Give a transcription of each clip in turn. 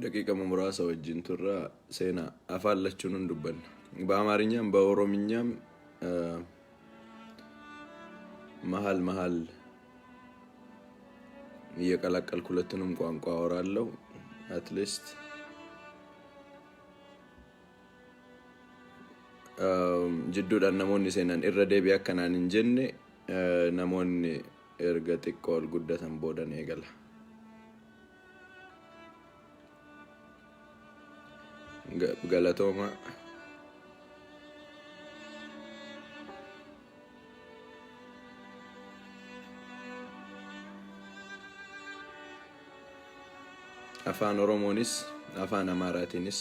ደቂቃ መምራሳ ወጅን ቱራ ሴና አፋለቹን እንዱበን በአማርኛም በኦሮምኛም መሃል እየቀላቀልኩ ሁለቱንም ቋንቋ አወራለሁ አትሊስት ጅዱዳን ነሞኒ ሴናን ኢረዴቢ አከናን እንጀኔ ነሞኒ erga xiqqool guddatan boodan eegala galatooma afaan oromoonis afaan amaaraatiinis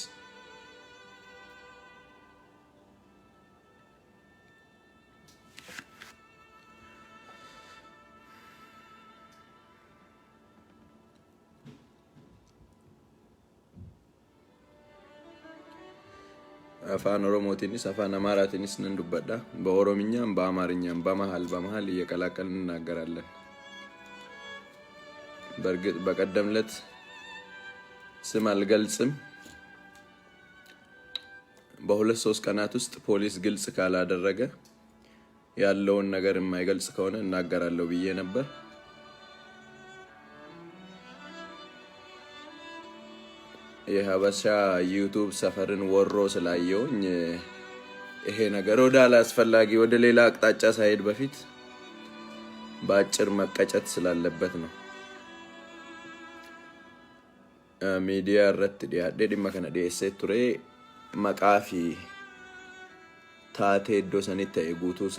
afaan oromootiinis afaan amaaraatiinis nan dubbadha በኦሮምኛም በአማርኛም በመሃል እየቀላቀልን እናገራለን በርግጥ በቀደምለት ስም አልገልጽም በሁለት ሶስት ቀናት ውስጥ ፖሊስ ግልጽ ካላደረገ ያለውን ነገር የማይገልጽ ከሆነ እናገራለሁ ብዬ ነበር የሀበሻ ዩቲዩብ ሰፈርን ወሮ ስላየውኝ ይሄ ነገር ወደ አላስፈላጊ ወደ ሌላ አቅጣጫ ሳይሄድ በፊት ባጭር መቀጨት ስላለበት ነው ሚዲያ ረት ዲያዴ ዲማከና ዲኤስ ቱሬ መቃፊ ታቴ ዶሰኒተ ጉቱሳ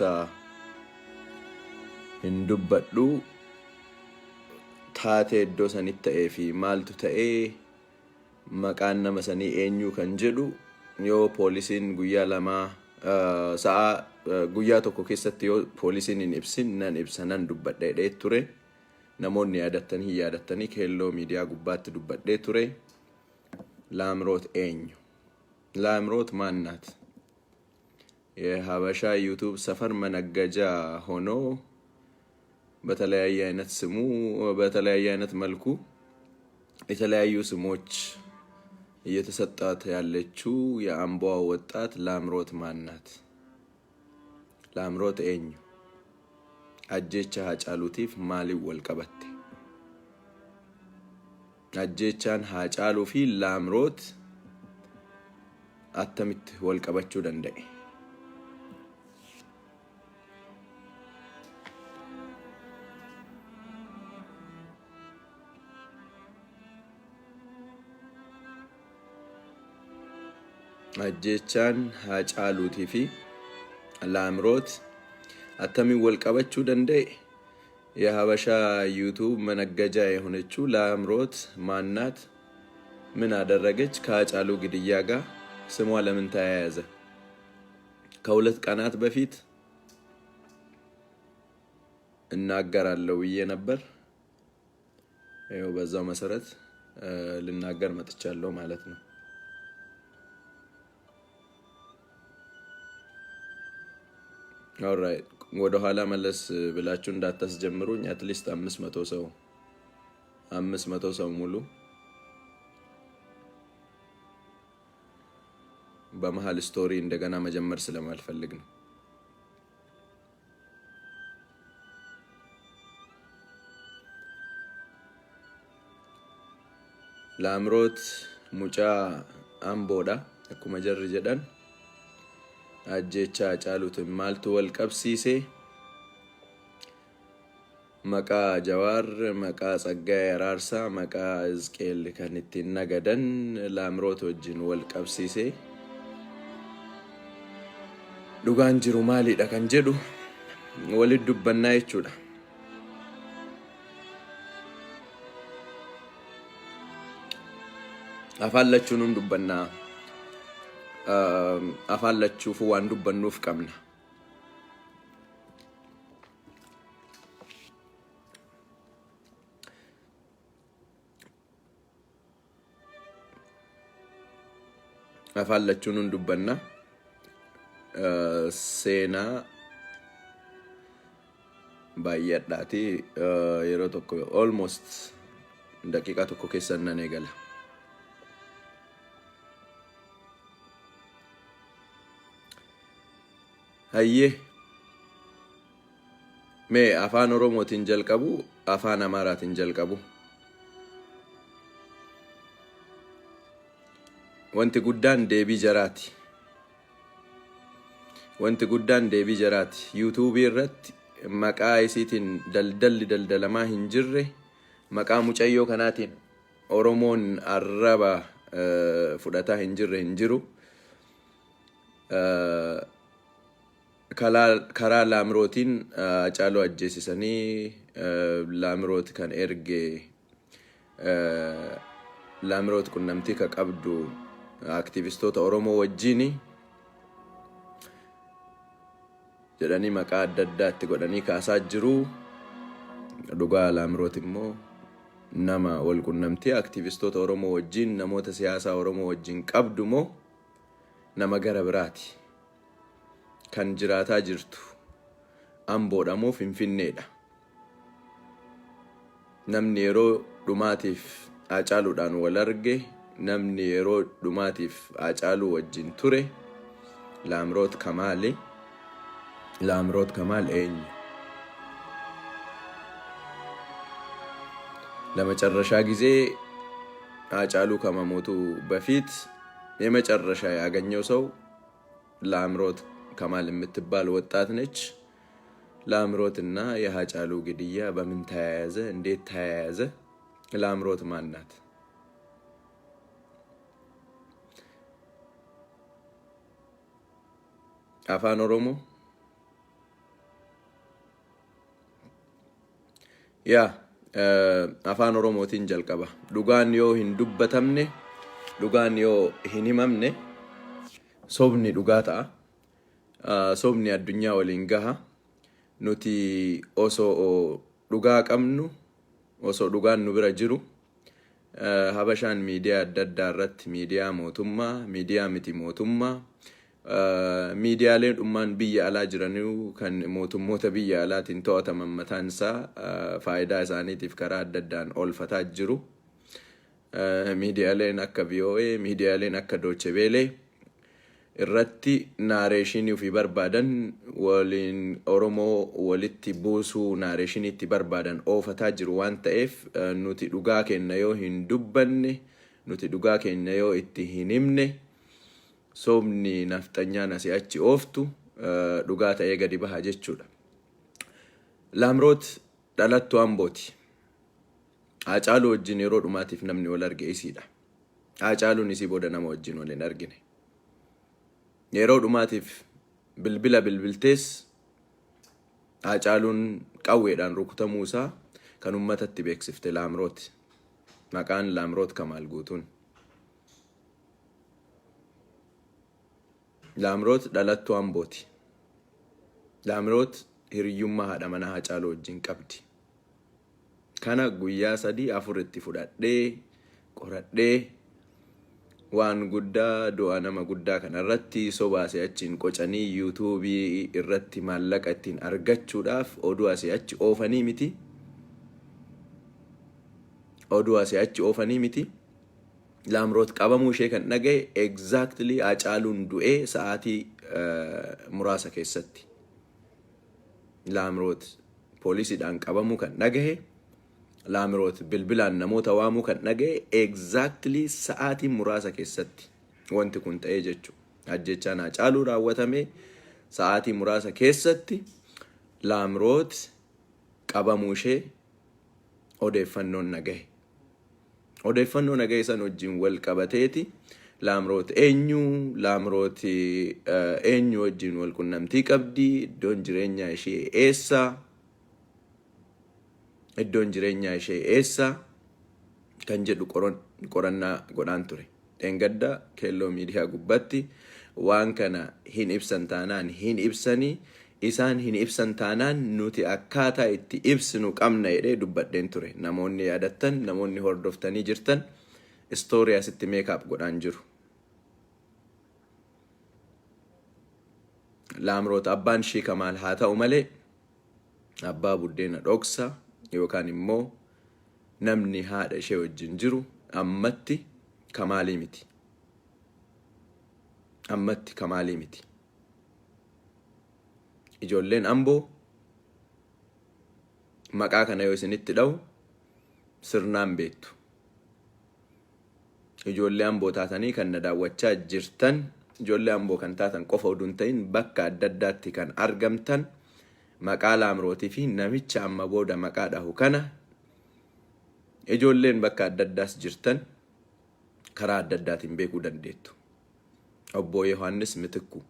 እንዱበዱ ታቴ ዶሰኒተ ፊ ማልቱ ተኤ maqaan nama sanii eenyu kan jedhu yoo poolisiin guyyaa lama sa'a guyyaa tokko keessatti yoo poolisiin hin ibsin nan ibsanan dubbadhee ture namoonni yaadatanii keelloo miidiyaa gubbaatti dubbadhee ture Lamroot eenyu Lamroot ማናት የሀበሻ ዩቲዩብ ሰፈር መነገጃ ሆኖ በተለያየ አይነት ስሙ በተለያየ አይነት መልኩ የተለያዩ ስሞች እየተሰጣት ያለችው የአምቧ ወጣት ላምሮት ማናት ላምሮት eenyu Ajjeechaa Hacaaluutiif maaliif wal qabatte Ajjeechaan Hacaaluu fi Lamroot attamitti wal qabachuu danda'e Ajjeechaan Hacaaluutii fi Lamroot attamitti wal qabachuu danda'e የሀበሻ ዩቲዩብ መነገጃ የሆነችው ላምሮት ማናት ምን አደረገች ከሃጫሉ ግድያ ጋር ስሟ ለምን ተያያዘ ከሁለት ቀናት በፊት እናገራለሁ ብዬ ነበር ይኸው በዛው መሰረት ልናገር መጥቻለሁ ማለት ነው All right ወደ ኋላ መለስ ብላችሁ እንዳታስጀምሩኝ አትሊስት 500 ሰው ሙሉ በመሃል ስቶሪ እንደገና መጀመር ስለማልፈልግ ነው Lamroot ሙጫ አምቦዳ akkuma jarri jedhan Ajjeechaa Hacaaluutiin maaltu wal qabsiisee maqaa Jawaar maqaa Tsaggaayee Araarsaa maqaa Hizqeel kan ittiin nagadan Lamroot wajjin wal qabsiisee dhugaan jiru maalidha kan jedhu walitti dubbannaa jechuudha afaallachuun dubbannaa afaallachuuf waan dubbannuuf qabna afaallachuun dubbannaa seenaa baay'adhaati yeroo tokko almost daqiiqa tokko keessan nan eegala hayyee mee afaan oromootiin jalqabu afaan amaaraatiin jalqabu wanti guddaan deebii jaraati YouTube irratti maqaa isiitiin daldalamaa hin jirre maqaa mucayyoo kanaatiin oromoon arraba fudhataa hin jiru karaa Lamrootiin Hacaaluu ajjeesisanii Lamroot kan erge Lamroot qunnamtii ka qabdu aktivistoota Oromoo wajjini jedhanii maqaa adda addaatti godhanii kaasaa jiru. Dhugaa Lamroot immoo nama wal qunnamtii aktivistoota Oromoo wajjin namoota siyaasaa Oromoo wajjin qabdu moo nama gara biraati kan jiraataa jirtu Amboodha moo Finfinneedha. Namni yeroo dhumaatiif Hacaaluudhaan wal arge, namni yeroo dhumaatiif Hacaaluu wajjin ture Lamroot Kamaal. Lamroot Kamaal eenyu? ለመጨረሻ ጊዜ ሃጫሉ ከመሞቱ በፊት የመጨረሻ ያገኘው ሰው ላምሮት ከማል የምትባል ወጣት ነች። ላምሮት እና የሃጫሉ ግድያ በምን ተያያዘ? እንዴት ተያያዘ? ላምሮት ማን ናት? አፋን ኦሮሞ ያ afaan oromootiin jalqaba. Dhugaan yoo hin dubbatamne, dhugaan yoo hin himamne sobni dhugaa ta'a. Sobni addunyaa waliin gaha. Nuti osoo dhugaa qabnu, osoo dhugaan nu bira jiru habashaan miidiyaa adda addaa irratti miidiyaa mootummaa, miidiyaa miti mootummaa, miidiyaaleen dhummaan biyya alaa jiraniu kan mootummoota biyya alaatiin to'ataman mataan isaa faayidaa isaaniitiif karaa adda addaan oolfataa jiru. Miidiyaaleen akka VOA, miidiyaaleen akka Deutsche Welle irratti naareeshinii fi barbaadan waliin Oromoo walitti buusuu naareeshiniitti barbaadan oofataa jiru waan ta'eef nuti dhugaa keenya yoo hin dubbanne, nuti dhugaa keenya yoo itti hin himne sobni nafxanyaan asii achi ooftu dhugaa ta'ee gadi baha jechuudha. Lamroot dhalattuu Ambooti. Hacaaluu wajjin yeroo dhumaatiif namni wal arge isiidha. Hacaaluun isii booda nama wajjin wal hin argine. Yeroo dhumaatiif bilbila bilbiltees Hacaaluun qawweedhaan rukutamuu isaa kan ummatatti beeksifte Lamroot. Maqaan Lamroot Kamaal guutuun. Lamroot dhalattuu Ambooti. Lamroot hiriyyummaa haadha manaa Hacaaluu wajjin qabdi. Kana guyyaa 3-4 itti fudhadhee qoradhee waan guddaa du'a nama guddaa kanarratti sobaasee achiin qocanii YouTube irratti maallaqa ittiin argachuudhaaf oduu asii achi oofanii miti. Oduu asii achi oofanii miti. Lamroot qabamuu ishee kan dhagaye exactly Hacaaluun du'ee sa'aatii muraasa keessatti. Lamroot poolisiidhaan qabamuu kan dhagaye, Lamroot bilbilaan namoota waamuu kan dhagaye exactly sa'aatii muraasa keessatti wanti kun ta'ee jechuudha. Ajjeechaan Hacaaluu raawwatame sa'aatii muraasa keessatti Lamroot qabamuu ishee odeeffannoon dhagaye. Odeeffannoo dhagaye san wajjin wal qabateeti Lamroot eenyu wajjin wal qunnamtii qabdi, iddoon jireenyaa ishee eessa, kan jedhu qorannaa godhaan ture. Dheengadda keelloo miidiyaa gubbatti waan kana hin ibsan taanaan hin ibsanii, isaan hin ibsan taanaan nuti akkaataa itti ibsinu qabna jedhee dubbadheen ture. Namoonni yaadattan, namoonni hordoftanii jirtan istoorii asitti meekaap godhaan jiru. Lamroot abbaan ishee Kamaal haa ta'u malee abbaa buddeena dhoksa yookaan immoo namni haadha ishee wajjin jiru ammatti Kamaalii miti. ijoolleen Amboo maqaa kana yoo isinitti dha'u sirnaan beektu. Ijoollee Amboo taatanii kan na daawwachaa jirtan, ijoollee Amboo kan taatan qofa oduu hin ta'in bakka adda addaatti kan argamtan maqaa Lamrootii fi namicha amma booda maqaa dhahu kana ijoolleen bakka adda addaas jirtan karaa adda addaatiin beekuu dandeettu. Obbo Yohaannis Mitikuu.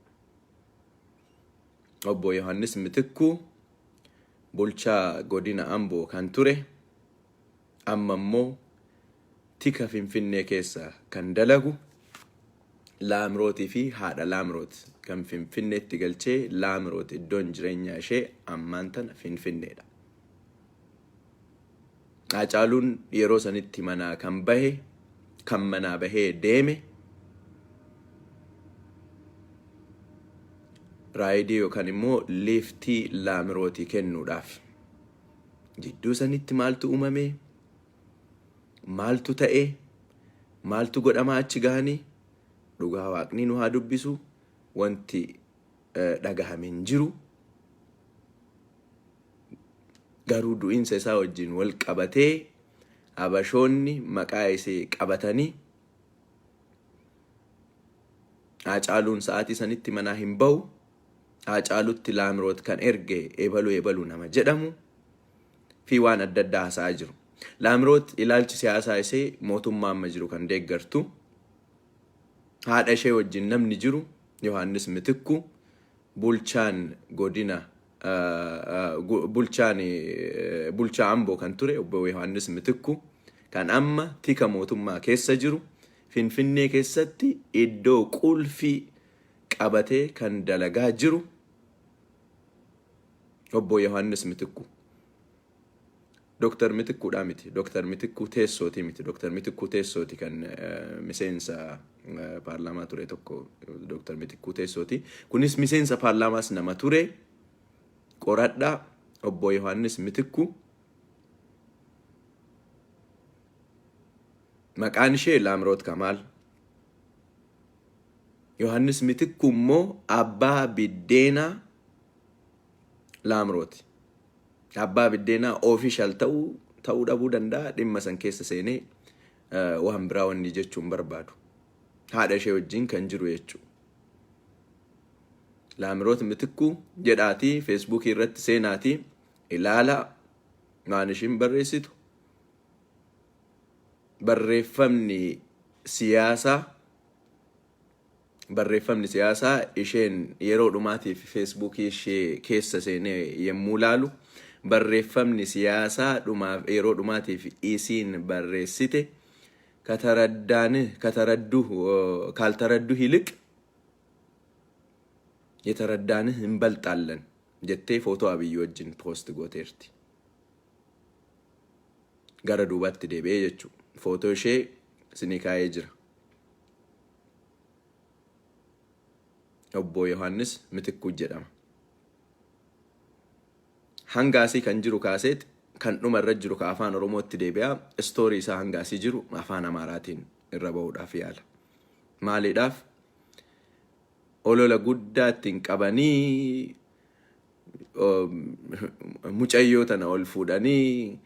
Obbo Yohaannis Mitikuu bulchaa godina Amboo kan ture, amma immoo tika Finfinnee keessa kan dalagu Lamrootii fi haadha Lamroot kan Finfinneetti galchee Lamroot iddoon jireenyaa ishee ammaan tana Finfinneedha. Hacaaluun yeroo sanitti manaa kan bahe, kan manaa bahee deeme raayidii yookaan immoo liiftii Lamrootii kennuudhaaf. Jidduu sanitti maaltu uumame? Maaltu ta'e? Maaltu godhama achi gahanii? Dhugaa Waaqni nu haa dubbisu. Wanti dhagahame hin jiru. Garuu du'insa isaa wajjin wal qabatee Habashoonni maqaa isee qabatanii Hacaaluun sa'aatii sanitti manaa hin bahu. Hacaaluutti Lamroot kan erge ebalu nama jedhamu fi waan adda addaa haasa'aa jiru. Lamroot ilaalchi siyaasaa isee mootummaa amma jiru kan deeggartu. Haadha ishee wajjin namni jiru Yohaannis Mitikuu, bulchaan godina bulchaa Amboo kan ture obbo Yohaannis Mitikuu kan amma tika mootummaa keessa jiru, Finfinnee keessatti iddoo qulfii qabatee kan dalagaa jiru obbo Yohaannis Mitikuu. Dr. Mitikuu dha miti. Dr. Mitikuu teessooti miti. Dr. Mitikuu teessooti kan miseensa paarlaamaa ture tokko. Dr. Mitikuu teessooti. Kunis miseensa paarlaamaas nama ture. Qoradhaa obbo Yohaannis Mitikuu. Maqaan ishee Lamroot Kamaal. Yohaannis Mitikuu immoo abbaa biddeenaa Lamrooti. Abbaa biddeenaa official ta'uu dhabuu danda'a. Dhimma san keessa seenee waan biraa wanni jechuun barbaadu. Haadha ishee wajjin kan jiru jechuudha. Lamroot Mitikuu jedhaatii Facebook irratti seenaatii ilaala waan ishiin barreessitu. Barreeffamni siyaasaa isheen yeroo dhumaatiif Facebook ishee keessa seenee yemmuu laalu barreeffamni siyaasaa yeroo dhumaatiif isiin barreessite ካልተረዱ ይልቅ የተረዳንህ እንበልጣለን jettee footoo Abiyyi wajjin post gooteerti. Gara duubatti deebi'ee jechuudha. Footoo ishee isinii kaa'ee jira. Obbo Yohaannis Mitikuu jedhama. Hangaasii kan jiru kaaseet kan dhuma irra jiru ka afaan Oromootti deebi'a. Story isaa hangaasii jiru afaan Amaaraatiin irra bahuudhaaf yaala. Maaliidhaaf? Olola guddaa ittiin qabanii mucayyoo tana ol fuudhanii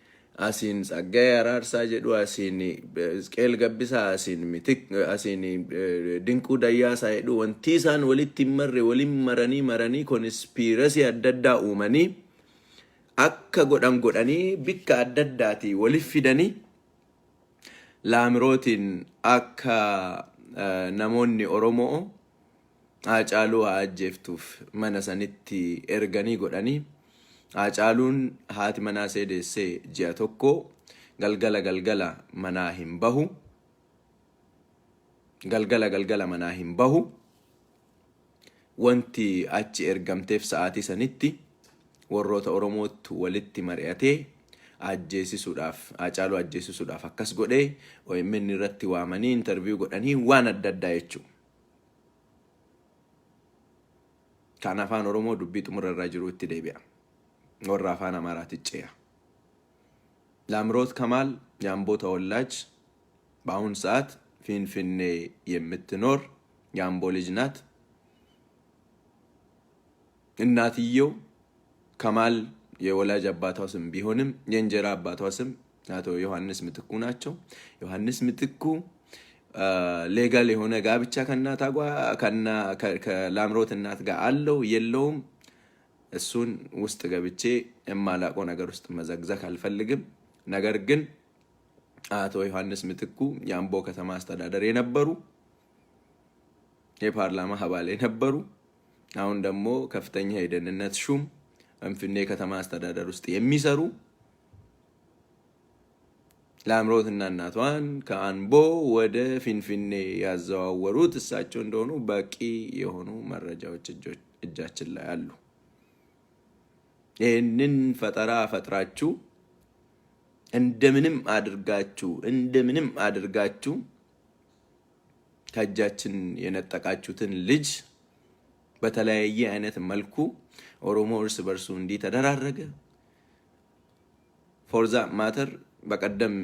asiin Tsaggaayee Araarsaa jedhu, asiin Isqeel Gabbisaa, asiin Dinquu Dayyaasaa jedhu wanti isaan walitti marre waliin maranii konspiirasii adda addaa uumanii akka godhanii bikka adda addaatii waliif fidanii Lamrootiin akka namoonni Oromoo Hacaaluu haa ajjeeftuuf mana sanitti erganii godhanii. Hacaaluun haati manaa seedeessee ji'a tokko galgala manaa hin bahu. Galgala manaa hin bahu. Wanti achi ergamteef sa'aatii sanitti warroota Oromootti walitti mari'atee Hacaaluu ajjeesisuudhaaf akkas godhee OMN irratti waamanii interview godhanii waan adda addaa jechuudha. Kan afaan Oromoo dubbii xumura irraa jiru itti deebi'a. Warra afaan Amaaraatti ce'a. Lamroot Kamaal የአምቦ ተወላጅ በአሁን ሰዓት ፊንፊኔ የምትኖር የአምቦ ልጅ ናት። እናትየው ከማል የወላጅ አባቷ ስም ቢሆንም የእንጀራ አባቷ ስም አቶ ዮሐንስ ምትኩ ናቸው። ዮሐንስ ምትኩ ሌጋል የሆነ ጋብቻ ከእናቷ ከላምሮት እናት ጋር አለው የለውም እሱን ውስጥ ገብቼ የማላውቀው ነገር ውስጥ መዘግዘክ አልፈልግም። ነገር ግን አቶ ዮሐንስ ምትኩ የአምቦ ከተማ አስተዳደር የነበሩ የፓርላማ አባል የነበሩ አሁን ደግሞ ከፍተኛ የደህንነት ሹም ፍንፍኔ ከተማ አስተዳደር ውስጥ የሚሰሩ ላምሮትና እናቷን ከአምቦ ወደ ፍንፍኔ ያዘዋወሩት እሳቸው እንደሆኑ በቂ የሆኑ መረጃዎች እጃችን ላይ አሉ። ይህንን ፈጠራ ፈጥራችሁ እንደምንም አድርጋችሁ ከእጃችን የነጠቃችሁትን ልጅ በተለያየ አይነት መልኩ ኦሮሞ እርስ በርሱ እንዲህ ተደራረገ። ፎርዛ ማተር በቀደም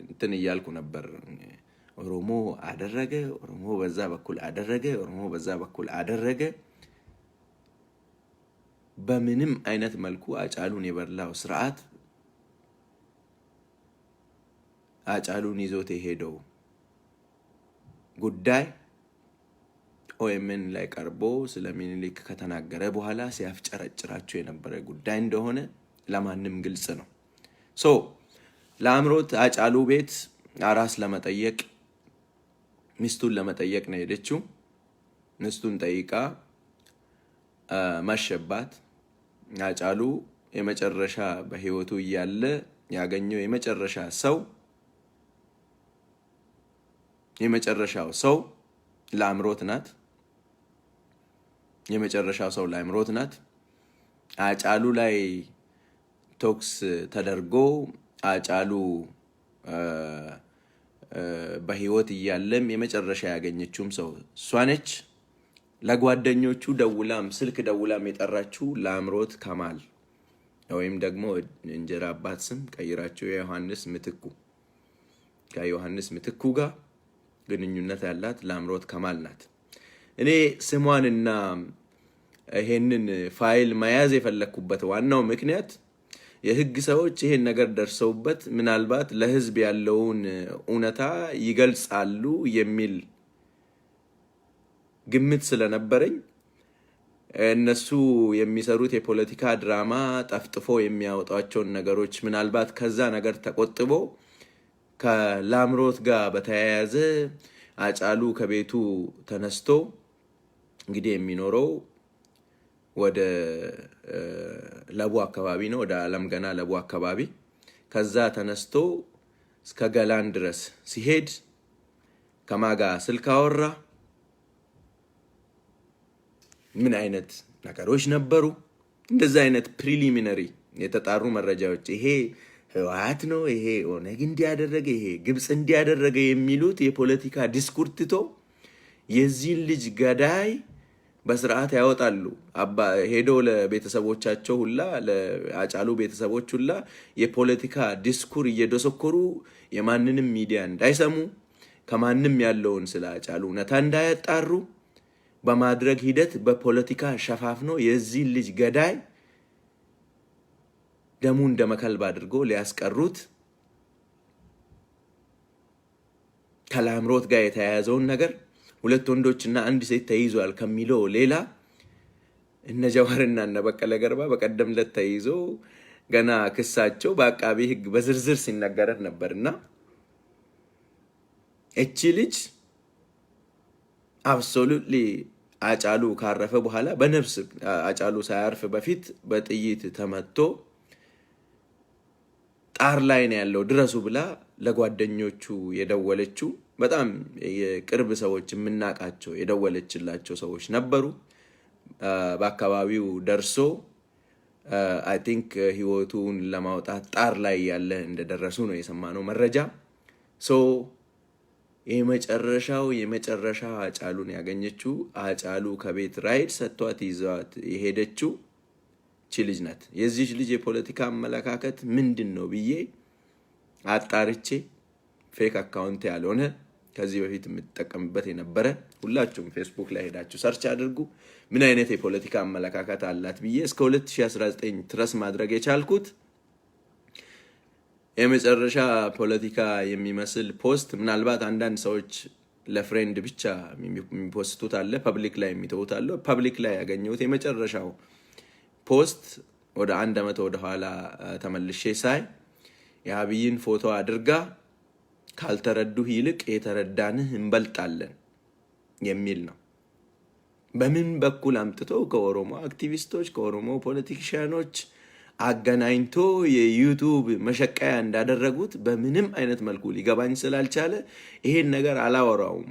እንትን እያልኩ ነበር። ኦሮሞ አደረገ፣ ኦሮሞ በዛ በኩል አደረገ፣ ኦሮሞ በዛ በኩል አደረገ። በምንም አይነት መልኩ አጫሉን የበላው ስርዓት አጫሉን ይዞት የሄደው ጉዳይ ኦኤምን ላይ ቀርቦ ስለ ሚኒሊክ ከተናገረ በኋላ ሲያፍጨረጭራቸው የነበረ ጉዳይ እንደሆነ ለማንም ግልጽ ነው። ላምሮት አጫሉ ቤት አራስ ለመጠየቅ ሚስቱን ለመጠየቅ ነው ሄደችው። ሚስቱን ጠይቃ መሸባት። አጫሉ የመጨረሻ በህይወቱ እያለ ያገኘው የመጨረሻው ሰው ላምሮት ናት። የመጨረሻው ሰው ላምሮት ናት። አጫሉ ላይ ቶክስ ተደርጎ አጫሉ በህይወት እያለም የመጨረሻ ያገኘችውም ሰው እሷ ነች። ለጓደኞቹ ስልክ ደውላም የጠራችው ላምሮት ከማል ወይም ደግሞ እንጀራ አባት ስም ቀይራቸው የዮሐንስ ምትኩ ከዮሐንስ ምትኩ ጋር ግንኙነት ያላት ላምሮት ከማል ናት። እኔ ስሟንና ይሄንን ፋይል መያዝ የፈለኩበት ዋናው ምክንያት የህግ ሰዎች ይሄን ነገር ደርሰውበት ምናልባት ለህዝብ ያለውን እውነታ ይገልጻሉ የሚል ግምት ስለነበረኝ እነሱ የሚሰሩት የፖለቲካ ድራማ ጠፍጥፎ የሚያወጣቸውን ነገሮች ምናልባት ከዛ ነገር ተቆጥቦ ከላምሮት ጋር በተያያዘ አጫሉ ከቤቱ ተነስቶ እንግዲህ የሚኖረው ወደ ለቡ አካባቢ ነው፣ ወደ አለም ገና ለቡ አካባቢ። ከዛ ተነስቶ እስከ ገላን ድረስ ሲሄድ ከማጋ ስልክ አወራ። ምን አይነት ነገሮች ነበሩ? እንደዛ አይነት ፕሪሊሚነሪ የተጣሩ መረጃዎች ይሄ ህወሓት ነው፣ ይሄ ኦነግ እንዲያደረገ፣ ይሄ ግብጽ እንዲያደረገ የሚሉት የፖለቲካ ዲስኩርስ ትቶ የዚህን ልጅ ገዳይ በስርዓት ያወጣሉ። ሄዶ ለቤተሰቦቻቸው ሁላ ለአጫሉ ቤተሰቦች ሁላ የፖለቲካ ዲስኩር እየደሰኮሩ የማንንም ሚዲያ እንዳይሰሙ ከማንም ያለውን ስለ አጫሉ እውነታ እንዳያጣሩ በማድረግ ሂደት በፖለቲካ ሸፋፍኖ የዚህን ልጅ ገዳይ ደሙ እንደመከልብ አድርጎ ሊያስቀሩት ከላምሮት ጋር የተያያዘውን ነገር ሁለት ወንዶችና አንድ ሴት ተይዟል ከሚለው ሌላ እነ ጀዋርና እነ በቀለ ገርባ በቀደም ዕለት ተይዞ ገና ክሳቸው በአቃቢ ህግ በዝርዝር ሲነገረን ነበርና እቺ ልጅ አብሶሉትሊ አጫሉ ካረፈ በኋላ በነፍስ አጫሉ ሳያርፍ በፊት በጥይት ተመቶ ጣር ላይ ነው ያለው ድረሱ ብላ ለጓደኞቹ የደወለችው በጣም የቅርብ ሰዎች የምናቃቸው የደወለችላቸው ሰዎች ነበሩ። በአካባቢው ደርሶ አይ ቲንክ ህይወቱን ለማውጣት ጣር ላይ ያለ እንደደረሱ ነው የሰማነው መረጃ። የመጨረሻ አጫሉን ያገኘችው አጫሉ ከቤት ራይድ ሰጥቷት ይዟት የሄደችው ልጅ ናት። የዚህ ልጅ የፖለቲካ አመለካከት ምንድነው ብዬ አጣርቼ ፌክ አካውንት ያልሆነ ከዚህ በፊት የምትጠቀምበት የነበረ ሁላችሁም ፌስቡክ ላይ ሄዳችሁ ሰርች አድርጉ ምን አይነት የፖለቲካ አመለካከት አላት ብዬ እስከ 2019 ድረስ ማድረግ የቻልኩት የመጨረሻ ፖለቲካ የሚመስል ፖስት ምናልባት አንዳንድ ሰዎች ለፍሬንድ ብቻ የሚፖስቱት አለ ፐብሊክ ላይ የሚተውት አለ ፐብሊክ ላይ ያገኘሁት የመጨረሻው ፖስት ወደ 1 ዓመት ወደ ኋላ ተመልሼ ሳይ የአብይን ፎቶ አድርጋ ካልተረዱህ ይልቅ የተረዳንህ እንበልጣለን የሚል ነው በምን በኩል አምጥቶ ከኦሮሞ አክቲቪስቶች ከኦሮሞ ፖለቲሽያኖች አገናኝቶ የዩቲዩብ መሸቀያ እንዳደረጉት በምንም አይነት መልኩ ሊገባኝ ስላልቻለ ይሄን ነገር አላወራውም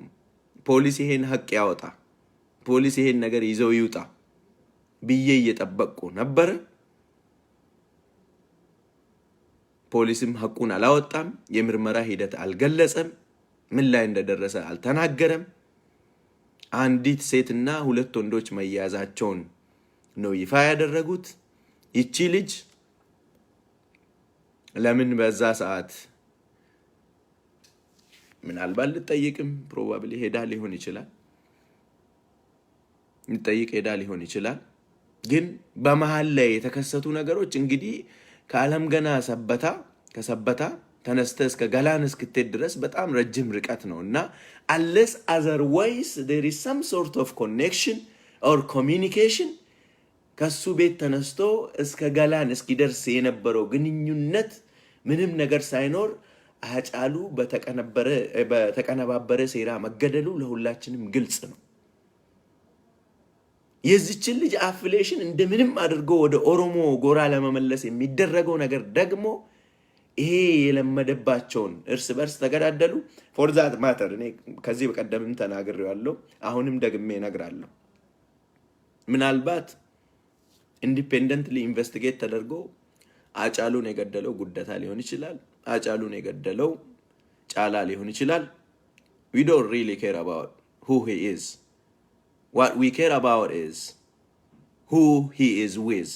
ፖሊስ ይሄን ሐቅ ያወጣ ፖሊስ ይሄን ነገር ይዘው ይውጣ ብዬ እየጠበቅኩ ነበር ፖሊስም ሐቁን አላወጣም የምርመራ ሂደት አልገለጸም ምን ላይ እንደደረሰ አልተናገረም አንዲት ሴትና ሁለት ወንዶች መያዛቸውን ነው ይፋ ያደረጉት ይቺ ልጅ ለምን በዛ ሰዓት ምናልባት ልጠይቅም ፕሮባብሊ ሄዳ ሊሆን ይችላል ልጠይቅ ሄዳ ሊሆን ይችላል ግን በመሃል ላይ የተከሰቱ ነገሮች እንግዲህ ከዓለም ገና ከሰበታ ተነስተ እስከ ገላን እስክትሄድ ድረስ በጣም ረጅም ርቀት ነውና unless otherwise there is some sort of connection or communication ከሱ ቤት ተነስቶ እስከ ገላን እስኪደርስ የነበረው ግንኙነት ምንም ነገር ሳይኖር ሃጫሉ በተቀነባበረ ሴራ መገደሉ ለሁላችንም ግልጽ ነው የዚችን ልጅ አፍሌሽን እንደምንም አድርጎ ወደ ኦሮሞ ጎራ ለመመለስ የሚደረገው ነገር ደግሞ ይሄ የለመደባቸውን እርስ በርስ ተገዳደሉ for that matter እኔ ከዚህ በቀደምም ተናግሬዋለሁ አሁንም ደግሜ እነግራለሁ ምናልባት ኢንዲፔንደንትሊ ኢንቨስቲጌት ተደርጎ ሃጫሉን የገደለው ጉደታ ሊሆን ይችላል ሃጫሉን የገደለው ጫላ ሊሆን ይችላል we don't really care about who he is what we care about is who he is with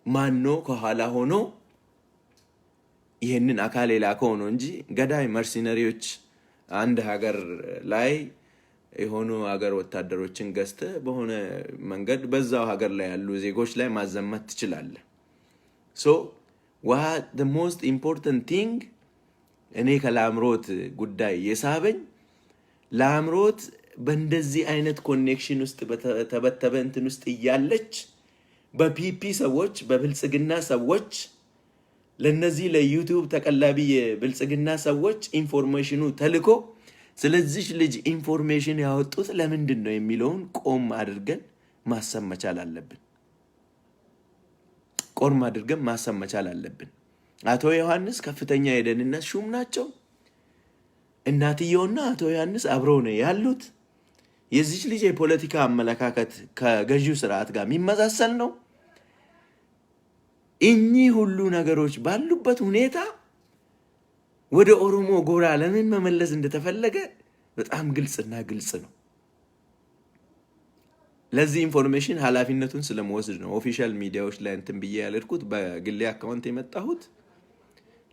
ማኖ ከኋላ ሆኖ ይሄንን አካል ላከው ነው እንጂ ገዳይ መርሲነሪዎች አንድ ሀገር ላይ የሆኑ ሀገር ወታደሮችን ገዝተ በሆነ መንገድ በዛው ሀገር ላይ ያሉ ዜጎች ላይ ማዘመት ይችላል so what the most important thing እኔ ከላምሮት ጉዳይ የሳበኝ ላምሮት በእንደዚህ አይነት ኮኔክሽን ውስጥ በተበተበ እንትን ውስጥ እያለች በፒፒ ሰዎች በብልጽግና ሰዎች ለነዚህ ለዩቲዩብ ተቀላቢ የብልጽግና ሰዎች ኢንፎርሜሽኑ ተልኮ ስለዚህ ልጅ ኢንፎርሜሽን ያወጡት ለምንድን ነው የሚለውን ቆም አድርገን ማሰብ መቻል አለብን ቆም አድርገን ማሰብ መቻል አለብን አቶ ዮሐንስ ከፍተኛ የደህንነት ሹም ናቸው እናትየውና አቶ ዮሐንስ አብረው ነው ያሉት የዚህ ልጅ የፖለቲካ አመለካከት ከገዢው ስርዓት ጋር የሚመሳሰል ነው እኚህ ሁሉ ነገሮች ባሉበት ሁኔታ ወደ ኦሮሞ ጎራ ለምን መመለስ እንደተፈለገ በጣም ግልጽ ነው ለዚህ ኢንፎርሜሽን ኃላፊነቱን ስለመወስድ ነው ኦፊሻል ሚዲያዎች ላይ እንትን ብዬ ያልኩት በግሌ አካውንት የመጣሁት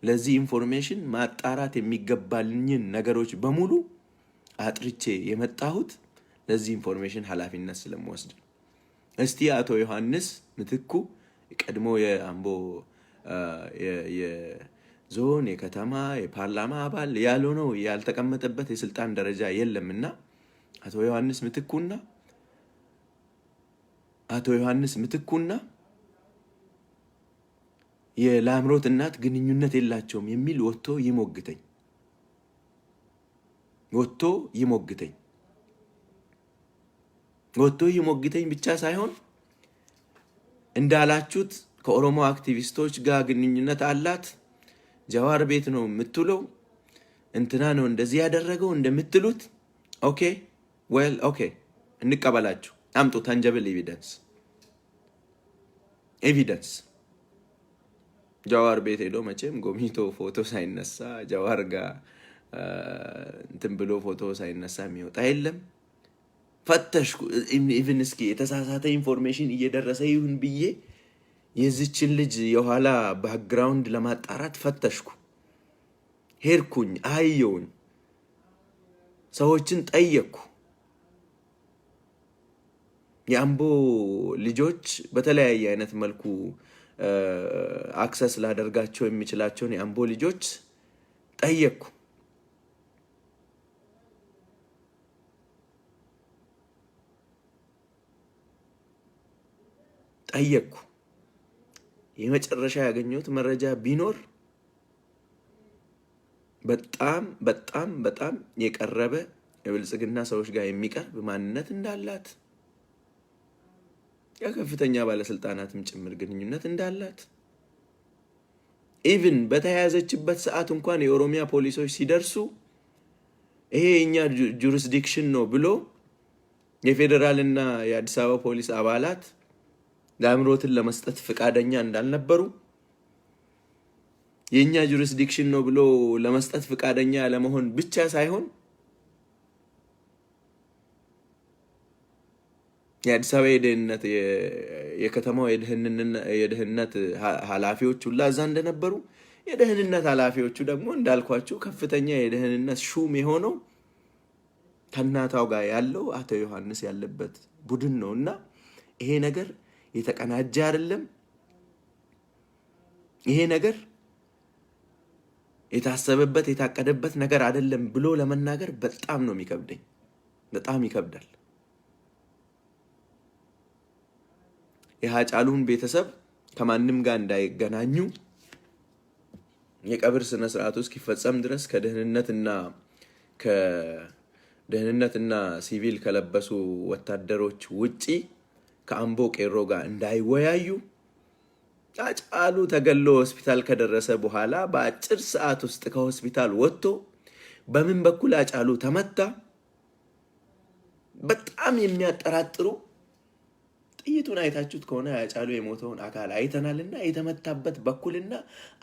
ለዚህ ኢንፎርሜሽን ማጣራት የሚገባልኝን ነገሮች በሙሉ አጥርቼ የመጣሁት ለዚህ ኢንፎርሜሽን ኃላፊነት ስለመወስድ ነው እስቲ አቶ ዮሐንስ ምትኩ ቀድሞ የአምቦ የዞን የከተማ የፓርላማ አባል ያልሆነው ያልተቀመጠበት የስልጣን ደረጃ የለምና አቶ ዮሐንስ ምትኩና የላምሮት እናት ግንኙነት የላቸውም የሚል ወጥቶ ይሞግተኝ ብቻ ሳይሆን እንዳላችሁት ከኦሮሞ አክቲቪስቶች ጋር ግንኙነት አላት ጃዋር ቤት ነው የምትለው እንትና ነው እንደዚህ ያደረገው እንደምትሉት ኦኬ እንቀበላችሁ አምጡ ታንጀብል ኤቪደንስ ጃዋር ቤት ሄዶ መቼም ጎሚቶ ፎቶ ሳይነሳ ጃዋር ጋር እንትን ብሎ ፎቶ ሳይነሳ የሚወጣ የለም ፈተሽኩ ኢቭን እስኪ የተሳሳተ ኢንፎርሜሽን እየደረሰ ይሁን ብዬ የዚችን ልጅ የኋላ ባክግራውንድ ለማጣራት ፈተሽኩ ሄርኩኝ አየውን ሰዎችን ጠየቅኩ። የአምቦ ልጆች በተለያየ አይነት መልኩ አክሰስ ላደርጋቸው የሚችላቸውን የአምቦ ልጆች ጠየቅኩ። የመጨረሻ ያገኘሁት መረጃ ቢኖር በጣም የቀረበ የብልጽግና ሰዎች ጋር የሚቀርብ ማንነት እንዳላት የከፍተኛ ባለስልጣናትም ጭምር ግንኙነት እንዳላት ኢቭን በተያያዘችበት ሰዓት እንኳን የኦሮሚያ ፖሊሶች ሲደርሱ ይሄ የኛ ጁሪስዲክሽን ነው ብሎ የፌደራልና የአዲስ አበባ ፖሊስ አባላት ላምሮትን ለመስጠት ፍቃደኛ እንዳልነበሩ የኛ ጁሪስዲክሽን ነው ብሎ ለመስጠት ፍቃደኛ ለመሆን ብቻ ሳይሆን የአዲስ አበባ የደህንነት የከተማው የደህንነት ኃላፊዎች ሁላ እዛ እንደነበሩ የደህንነት ኃላፊዎቹ ደግሞ እንዳልኳችሁ ከፍተኛ የደህንነት ሹም የሆነው ከናታው ጋር ያለው አቶ ዮሐንስ ያለበት ቡድን ነውና ይሄ ነገር የተቀናጀ አይደለም። ይሄ ነገር የታሰበበት የታቀደበት ነገር አይደለም ብሎ ለመናገር በጣም ነው የሚከብደኝ። በጣም ይከብዳል። የሃጫሉን ቤተሰብ ከማንም ጋር እንዳይገናኙ የቀብር ስነ ስርዓቱ እስኪፈጸም ድረስ ከደህንነትና ሲቪል ከለበሱ ወታደሮች ውጪ ከአምቦ ቄሮ ጋር እንዳይወያዩ ሃጫሉ ተገሎ ሆስፒታል ከደረሰ በኋላ በአጭር ሰዓት ውስጥ ከሆስፒታል ወጥቶ በምን በኩል ሃጫሉ ተመታ በጣም የሚያጠራጥሩ ጥይቱን አይታችሁት ከሆነ ሃጫሉ የሞተውን አካል አይተናልና የተመታበት በኩልና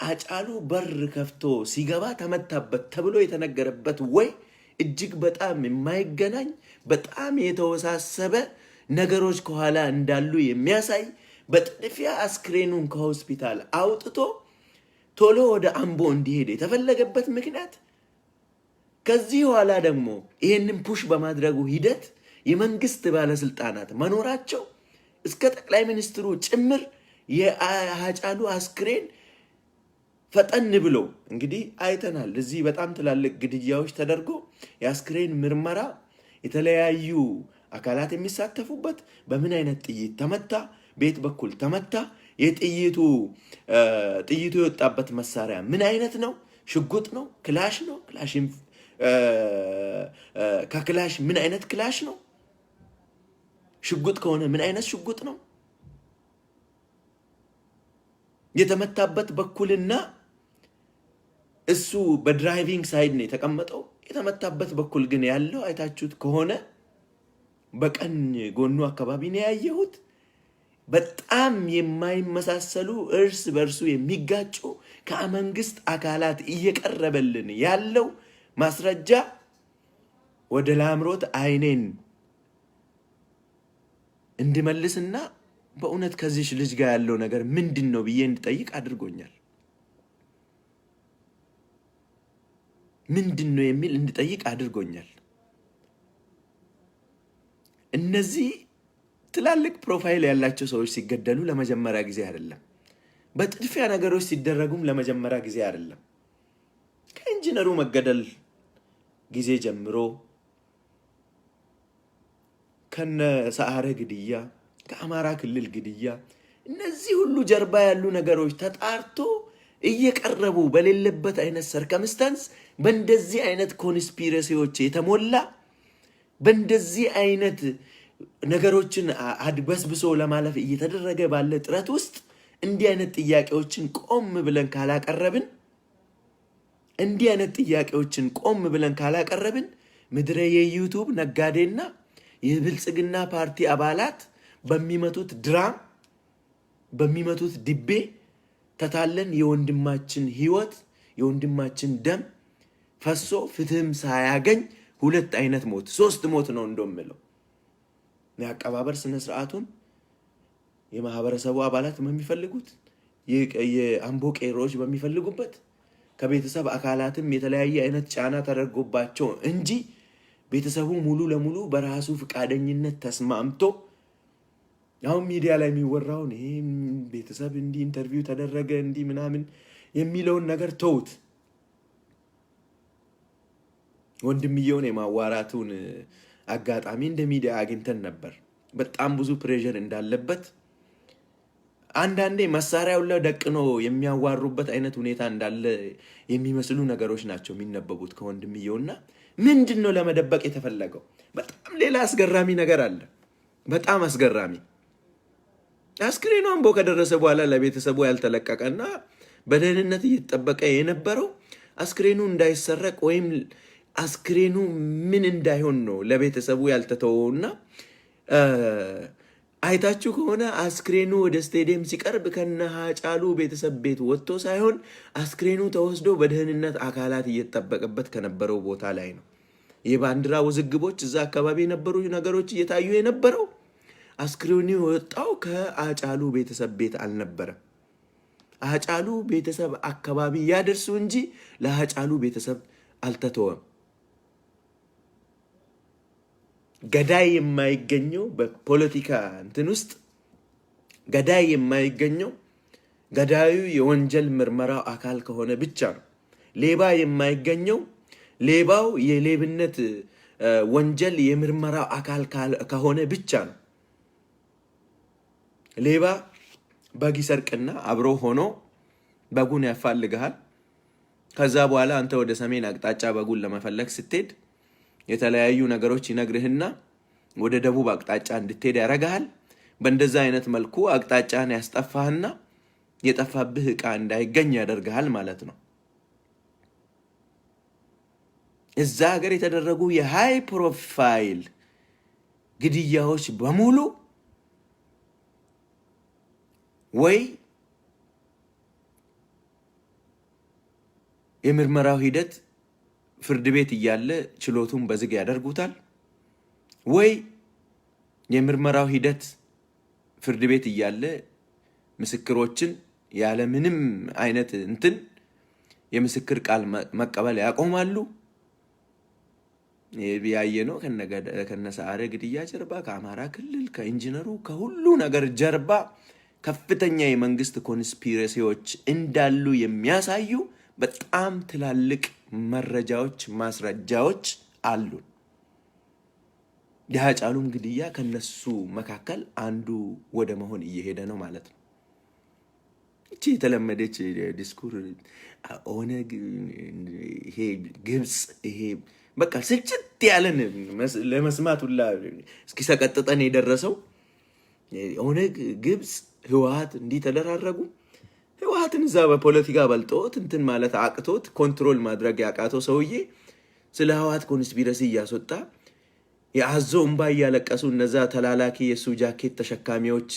ሃጫሉ በር ከፍቶ ሲገባ ተመታበት ተብሎ የተነገረበት ወይ እጅግ በጣም የማይገናኝ በጣም የተወሳሰበ ነገሮች ከኋላ እንዳሉ የሚያሳይ በጥድፊያ አስክሬኑን ከሆስፒታል አውጥቶ ቶሎ ወደ አምቦ እንዲሄድ የተፈለገበት ምክንያት ከዚህ ኋላ ደግሞ ይሄንን ፑሽ በማድረጉ ሂደት የመንግስት ባለስልጣናት መኖራቸው እስከ ጠቅላይ ሚኒስትሩ ጭምር የሃጫሉ አስክሬን ፈጠን ብሎ እንግዲህ አይተናል። እዚህ በጣም ትላልቅ ግድያዎች ተደርጎ የአስክሬን ምርመራ የተለያዩ አካላት የሚሳተፉበት በምን አይነት ጥይት ተመታ፣ ቤት በኩል ተመታ፣ ጥይቱ የወጣበት መሳሪያ ምን አይነት ነው፣ ሽጉጥ ነው፣ ክላሽ ነው፣ ከክላሽ ምን አይነት ክላሽ ነው፣ ሽጉጥ ከሆነ ምን አይነት ሽጉጥ ነው፣ የተመታበት በኩልና እሱ በድራይቪንግ ሳይድ ነው የተቀመጠው። የተመታበት በኩል ግን ያለው አይታችሁት ከሆነ በቀኝ ጎኑ አካባቢ ነው ያየሁት። በጣም የማይመሳሰሉ እርስ በርሱ የሚጋጩ ከመንግስት አካላት እየቀረበልን ያለው ማስረጃ ወደ ላምሮት አይኔን እንድመልስና በእውነት ከዚህ ልጅ ጋር ያለው ነገር ምንድነው ብዬ እንድጠይቅ አድርጎኛል። ምንድነው የሚል እንድጠይቅ አድርጎኛል። እነዚህ ትላልቅ ፕሮፋይል ያላቸው ሰዎች ሲገደሉ ለመጀመሪያ ጊዜ አይደለም። በጥድፊያ ነገሮች ሲደረጉም ለመጀመሪያ ጊዜ አይደለም። ከኢንጂነሩ መገደል ጊዜ ጀምሮ ከነ ሰዓረ ግድያ፣ ከአማራ ክልል ግድያ፣ እነዚህ ሁሉ ጀርባ ያሉ ነገሮች ተጣርቶ እየቀረቡ በሌለበት አይነት ሰርከምስታንስ በእንደዚህ አይነት ኮንስፒረሲዎች የተሞላ በእንደዚህ አይነት ነገሮችን አድበስብሶ ለማለፍ እየተደረገ ባለ ጥረት ውስጥ እንዲህ አይነት ጥያቄዎችን ቆም ብለን ካላቀረብን ምድረ የዩቲዩብ ነጋዴና የብልጽግና ፓርቲ አባላት በሚመቱት ድራም በሚመቱት ድቤ ተታለን የወንድማችን ህይወት የወንድማችን ደም ፈሶ ፍትህም ሳያገኝ ሁለት አይነት ሞት ሶስት ሞት ነው እንደምለው የአቀባበር ስነ ስርዓቱን የማህበረሰቡ አባላት በሚፈልጉት የአምቦ ቄሮች በሚፈልጉበት ከቤተሰብ አካላትም የተለያየ አይነት ጫና ተደርጎባቸው እንጂ ቤተሰቡ ሙሉ ለሙሉ በራሱ ፍቃደኝነት ተስማምቶ አሁን ሚዲያ ላይ የሚወራውን ይሄ ቤተሰብ እንዲ ኢንተርቪው ተደረገ እንዲ ምናምን የሚለውን ነገር ተውት። ወንድምየውን የማዋራቱን አጋጣሚ እንደ ሚዲያ አግኝተን ነበር። በጣም ብዙ ፕሬሸር እንዳለበት አንዳንዴ መሳሪያው ላይ ደቅኖ የሚያዋሩበት አይነት ሁኔታ እንዳለ የሚመስሉ ነገሮች ናቸው የሚነበቡት ከወንድምየውና ምንድነው ለመደበቅ የተፈለገው? በጣም ሌላ አስገራሚ ነገር አለ። በጣም አስገራሚ አስክሬኑ አምቦ ከደረሰ በኋላ ለቤተሰቡ ያልተለቀቀና በደህንነት እየተጠበቀ የነበረው አስክሬኑ እንዳይሰረቅ ወይም አስክሬኑ ምን እንዳይሆን ነው ለቤተሰቡ ያልተተወውና አይታችሁ ከሆነ አስክሬኑ ወደ ስቴዲየም ሲቀርብ ከነ ሃጫሉ ቤተሰብ ቤት ወጥቶ ሳይሆን አስክሬኑ ተወስዶ በደህንነት አካላት እየተጠበቀበት ከነበረው ቦታ ላይ ነው። የባንዲራ ውዝግቦች እዛ አካባቢ የነበሩ ነገሮች እየታዩ የነበረው አስክሬኑ ወጣው ከሃጫሉ ቤተሰብ ቤት አልነበረም። ሃጫሉ ቤተሰብ አካባቢ ያደርሱ እንጂ ለሃጫሉ ቤተሰብ አልተተወም። ገዳይ የማይገኘው በፖለቲካ እንትን ውስጥ ገዳይ የማይገኘው ገዳዩ የወንጀል ምርመራው አካል ከሆነ ብቻ ነው። ሌባ የማይገኘው ሌባው የሌብነት ወንጀል የምርመራው አካል ከሆነ ብቻ ነው። ሌባ በግ ይሰርቅና አብሮ ሆኖ በጉን ያፋልግሃል። ከዛ በኋላ አንተ ወደ ሰሜን አቅጣጫ በጉን ለመፈለግ ስትሄድ የተለያዩ ነገሮች ይነግርህና ወደ ደቡብ አቅጣጫ እንድትሄድ ያረጋሃል። በእንደዛ አይነት መልኩ አቅጣጫን ያስጠፋህና የጠፋብህ ዕቃ እንዳይገኝ ያደርጋል ማለት ነው። እዛ ሀገር የተደረጉ የሃይ ፕሮፋይል ግድያዎች በሙሉ ወይ የምርመራው ሂደት ፍርድ ቤት እያለ ችሎቱን በዝግ ያደርጉታል፣ ወይ የምርመራው ሂደት ፍርድ ቤት እያለ ምስክሮችን ያለ ምንም አይነት እንትን የምስክር ቃል መቀበል ያቆማሉ። ያየ ነው ከነሰዓረ ግድያ ጀርባ ከአማራ ክልል ከኢንጂነሩ ከሁሉ ነገር ጀርባ ከፍተኛ የመንግስት ኮንስፒረሲዎች እንዳሉ የሚያሳዩ በጣም ትላልቅ መረጃዎች ማስረጃዎች አሉ። የሃጫሉም ግድያ ከነሱ መካከል አንዱ ወደ መሆን እየሄደ ነው ማለት ነው። እቺ የተለመደች ዲስኩር ኦነግ ይሄ ግብጽ ይሄ በቃ ስልችት ያለን ለመስማት ሁላ እስኪሰቀጥጠን የደረሰው ኦነግ ግብጽ ህወሓት እንዲህ ተደራረጉ። ህወሓትን እዛ በፖለቲካ በልጦት እንትን ማለት አቅቶት ኮንትሮል ማድረግ ያቃተው ሰውዬ ስለ ህወሓት ኮንስፒረሲ እያስወጣ የአዞ እንባ እያለቀሱ እነዛ ተላላኪ የሱ ጃኬት ተሸካሚዎች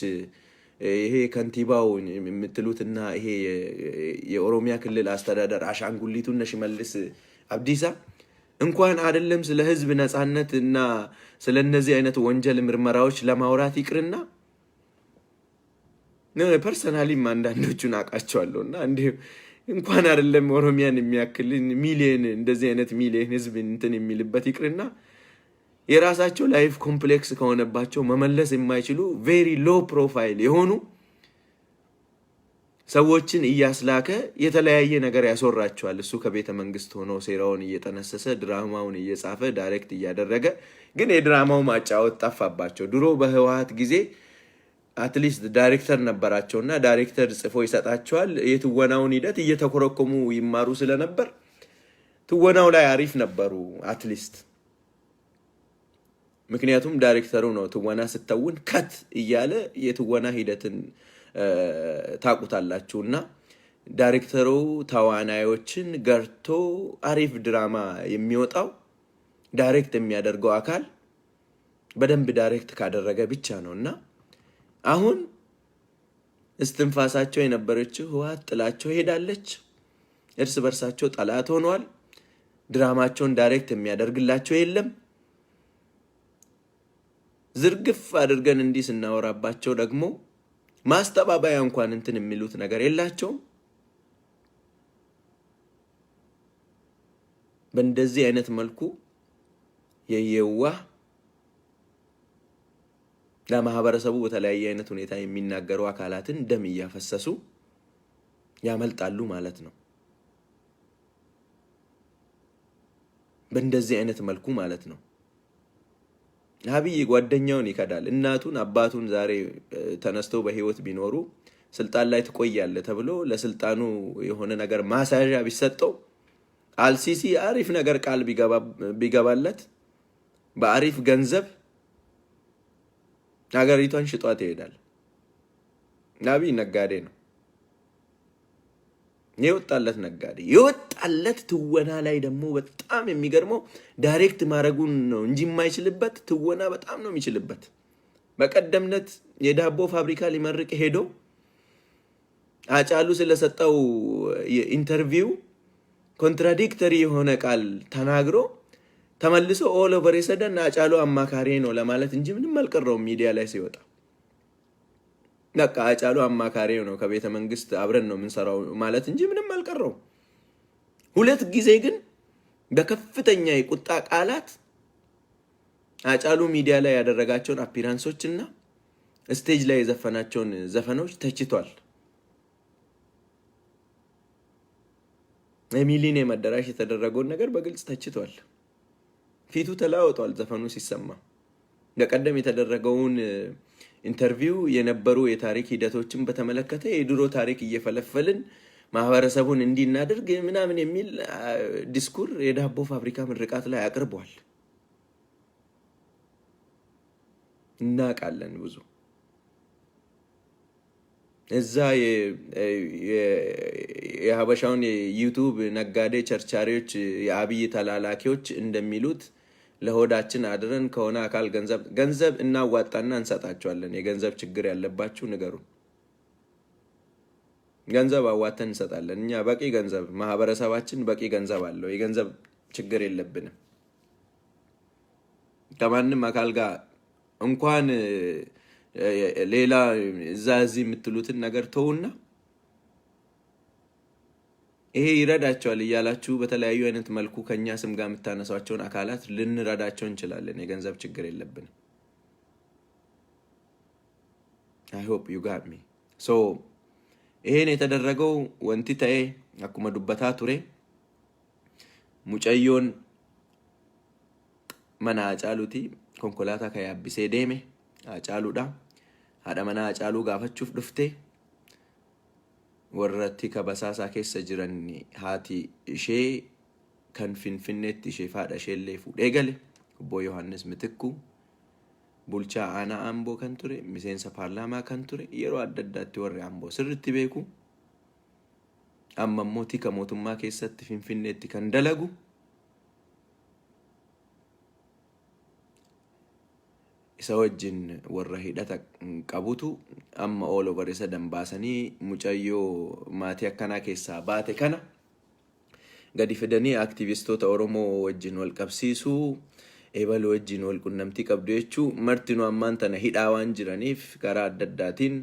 ይሄ ከንቲባው የምትሉትና ይሄ የኦሮሚያ ክልል አስተዳደር አሻንጉሊቱና ሽመልስ አብዲሳ እንኳን አይደለም ስለ ህዝብ ነጻነት እና ስለ እነዚህ አይነት ወንጀል ምርመራዎች ለማውራት ይቅርና ነው ፐርሰናሊ አንዳንዶቹን አቃቸዋለሁና እንኳን አይደለም ኦሮሚያን የሚያክል ሚሊዮን እንደዚህ አይነት ሚሊዮን ህዝብ እንትን የሚልበት ይቅርና የራሳቸው ላይፍ ኮምፕሌክስ ከሆነባቸው መመለስ የማይችሉ ቬሪ ሎ ፕሮፋይል የሆኑ ሰዎችን እያስላከ የተለያየ ነገር ያስወራቸዋል። እሱ ከቤተ መንግስት ሆኖ ሴራውን እየጠነሰሰ ድራማውን እየጻፈ ዳይሬክት እያደረገ ግን የድራማው ማጫወት ጠፋባቸው። ድሮ በህወሓት ጊዜ አትሊስት ዳይሬክተር ነበራቸውና ዳይሬክተር ጽፎ ይሰጣቸዋል። የትወናውን ሂደት እየተኮረኮሙ ይማሩ ስለነበር ትወናው ላይ አሪፍ ነበሩ አትሊስት። ምክንያቱም ዳይሬክተሩ ነው ትወና ስተውን ከት እያለ የትወና ሂደትን ታቁታላችሁና ዳይሬክተሩ ተዋናዮችን ገርቶ አሪፍ ድራማ የሚወጣው ዳይሬክት የሚያደርገው አካል በደንብ ዳይሬክት ካደረገ ብቻ ነውና አሁን እስትንፋሳቸው የነበረችው ህወሓት ጥላቸው ሄዳለች። እርስ በርሳቸው ጠላት ሆነዋል። ድራማቸውን ዳይሬክት የሚያደርግላቸው የለም። ዝርግፍ አድርገን እንዲህ ስናወራባቸው ደግሞ ማስተባበያ እንኳን እንትን የሚሉት ነገር የላቸውም። በእንደዚህ አይነት መልኩ የየዋህ ለማህበረሰቡ በተለያየ አይነት ሁኔታ የሚናገሩ አካላትን ደም እያፈሰሱ ያመልጣሉ ማለት ነው። በእንደዚህ አይነት መልኩ ማለት ነው። አብይ ጓደኛውን ይከዳል። እናቱን አባቱን ዛሬ ተነስተው በህይወት ቢኖሩ ስልጣን ላይ ትቆያለህ ተብሎ ለስልጣኑ የሆነ ነገር ማሳዣ ቢሰጠው አልሲሲ አሪፍ ነገር ቃል ቢገባለት በአሪፍ ገንዘብ ሀገሪቷን ሽጧት ይሄዳል። አብይ ነጋዴ ነው። የወጣለት ነጋዴ የወጣለት ትወና ላይ ደግሞ በጣም የሚገርመው ዳይሬክት ማድረጉን ነው እንጂ የማይችልበት ትወና በጣም ነው የሚችልበት። በቀደምነት የዳቦ ፋብሪካ ሊመርቅ ሄዶ ሃጫሉ ስለሰጠው ኢንተርቪው ኮንትራዲክተሪ የሆነ ቃል ተናግሮ ተመልሶ ኦል ኦቨር የሰደን ሃጫሉ አማካሪ ነው ለማለት እንጂ ምንም አልቀረውም። ሚዲያ ላይ ሲወጣ በቃ ሃጫሉ አማካሪ ነው ከቤተ መንግስት አብረን ነው የምንሰራው ማለት እንጂ ምንም አልቀረውም። ሁለት ጊዜ ግን በከፍተኛ የቁጣ ቃላት ሃጫሉ ሚዲያ ላይ ያደረጋቸውን አፒራንሶችና ስቴጅ ላይ የዘፈናቸውን ዘፈኖች ተችቷል። ሚሊኒየም አዳራሽ የተደረገውን ነገር በግልጽ ተችቷል። ፊቱ ተለዋውጧል ዘፈኑ ሲሰማ። በቀደም የተደረገውን ኢንተርቪው የነበሩ የታሪክ ሂደቶችን በተመለከተ የድሮ ታሪክ እየፈለፈልን ማህበረሰቡን እንዲናደርግ ምናምን የሚል ዲስኩር የዳቦ ፋብሪካ ምርቃት ላይ አቅርቧል። እናውቃለን ብዙ እዛ የሀበሻውን የዩቲዩብ ነጋዴ ቸርቻሪዎች የአብይ ተላላኪዎች እንደሚሉት ለሆዳችን አድረን ከሆነ አካል ገንዘብ እናዋጣና እንሰጣቸዋለን። የገንዘብ ችግር ያለባችሁ ንገሩን። ገንዘብ አዋተን እንሰጣለን። እኛ በቂ ገንዘብ ማህበረሰባችን በቂ ገንዘብ አለው። የገንዘብ ችግር የለብንም። ከማንም አካል ጋር እንኳን ሌላ እዛ እዚህ የምትሉትን ነገር ተውና ይሄ ይረዳቸዋል እያላችሁ በተለያዩ አይነት መልኩ ከኛ ስም ጋር የምታነሷቸውን አካላት ልንረዳቸው እንችላለን። የገንዘብ ችግር የለብንም። I hope you got me. So ይሄን የተደረገው ወንቲ ታዬ አኩመ ዱበታ ቱሬ ሙጨዮን መና ሃጫሉቲ ኮንኮላታ ከያብሴ ዴሜ ሃጫሉዳ haadha mana Hacaaluu gaafachuuf dhufte warratti kabasaasaa keessa jiran haati ishee kan Finfinneetti ishee faadha isheellee fuudhee gale obbo Yohaannis Mitikuu bulchaa aanaa Amboo kan ture miseensa paarlaamaa kan ture yeroo adda addaatti warri Amboo sirriitti beeku amma immoo tika mootummaa keessatti Finfinneetti kan dalagu isa wajjin warra hidhata qabutu amma all over isa dambaasanii mucayyoo maatii akkanaa keessaa baate kana gadi fidanii aktivistoota Oromoo wajjin wal qabsiisuu eebaloo wajjin wal qunnamtii qabdu jechuu martinuu ammaan tana hidhaa waan jiraniif karaa adda addaatiin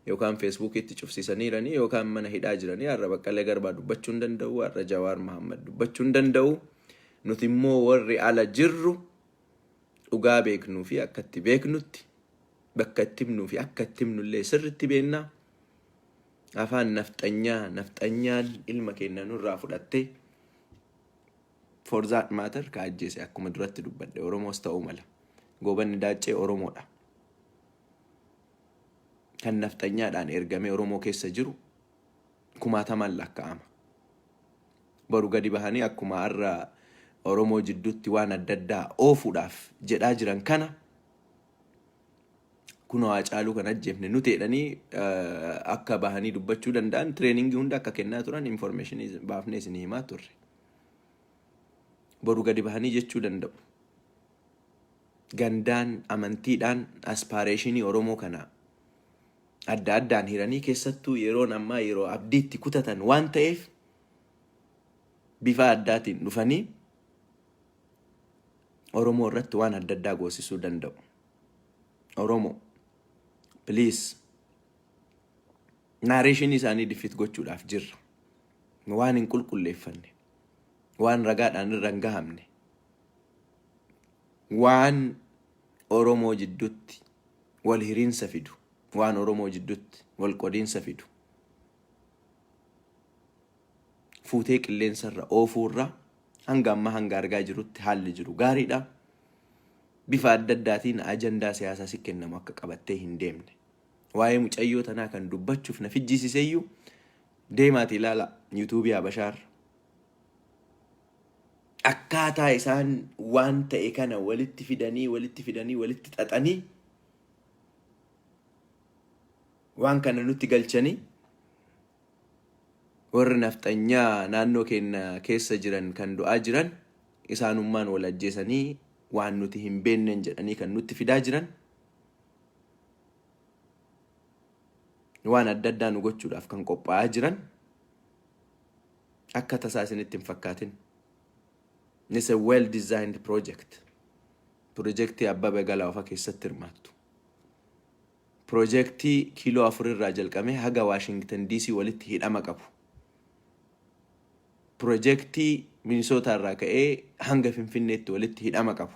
yookaan feesbuukiitti cufsiisaniiranii yookaan mana hidhaa jiranii har'a Baqqalee Garbaa dubbachuu hin danda'u, har'a Jawaar Mohaammed dubbachuu hin danda'u. Nuti immoo warri ala jirru dhugaa beeknuu fi akkatti beeknutti bakka itti himnuu fi akka itti himnullee sirriitti beennaa. Afaan nafxanyaan ilma keenya nurraa fudhattee for that matter ka ajjeese akkuma duratti dubbadde Oromoos ta'uu mala. Goobanni Daaccee Oromoodha. Kan nafxanyaadhaan ergamee Oromoo keessa jiru kumaataman lakkaa'ama. Baru gadi bahanii akkuma har'a Oromoo jidduutti waan adda addaa oofuudhaaf jedhaa jiran kana kunoo Hacaaluu kan ajjeefne nuti jedhanii akka bahanii dubbachuu danda'an treeningii hunda akka kennaa turan information baafnee isin himaa turre. Baru gadi bahanii jechuu danda'u. Gandaan amantiidhaan aspirationii Oromoo kana adda addaan hiranii keessattuu yeroon ammaa yeroo abdiitti kutatan waan ta'eef bifa addaatiin dhufanii Oromoo irratti waan adda addaa goosisuu danda'u. Oromoo please narration isaanii diffit gochuudhaaf jirra. Waan hin qulqulleeffanne, waan ragaadhaan irra hin gahamne waan Oromoo jidduutti wal hiriinsa fidu, waan Oromoo jidduutti wal qodiinsa fidu, fuutee qilleensarra oofuurra hanga amma hanga argaa jirutti haalli jiru gaariidha. Bifa adda addaatiin ajandaa siyaasaa si kennamu akka qabattee hin deemne. Waa'ee mucayyoo tanaa kan dubbachuuf na fijjisiiseyyuu deemaati ilaala YouTube Habashaarra. Akkaataa isaan waan ta'e kana walitti fidanii xaxanii waan kana nutti galchanii warri nafxanyaa naannoo keenya keessa jiran kan du'aa jiran isaanummaan wal ajjeesanii waan nuti hin beekne jedhanii kan nutti fidaa jiran waan adda addaa nu gochuudhaaf kan qophaa'aa jiran akka tasaa isinitti hin fakkaatin. It's a well-designed project. Projektii Abbabee Galaafa keessatti hirmaattu. Projektii kiiloo 4 irraa jalqabee haga Washington DC walitti hidhama qabu. Projektii Minnesota irraa ka'ee hanga Finfinneetti walitti hidhama qabu.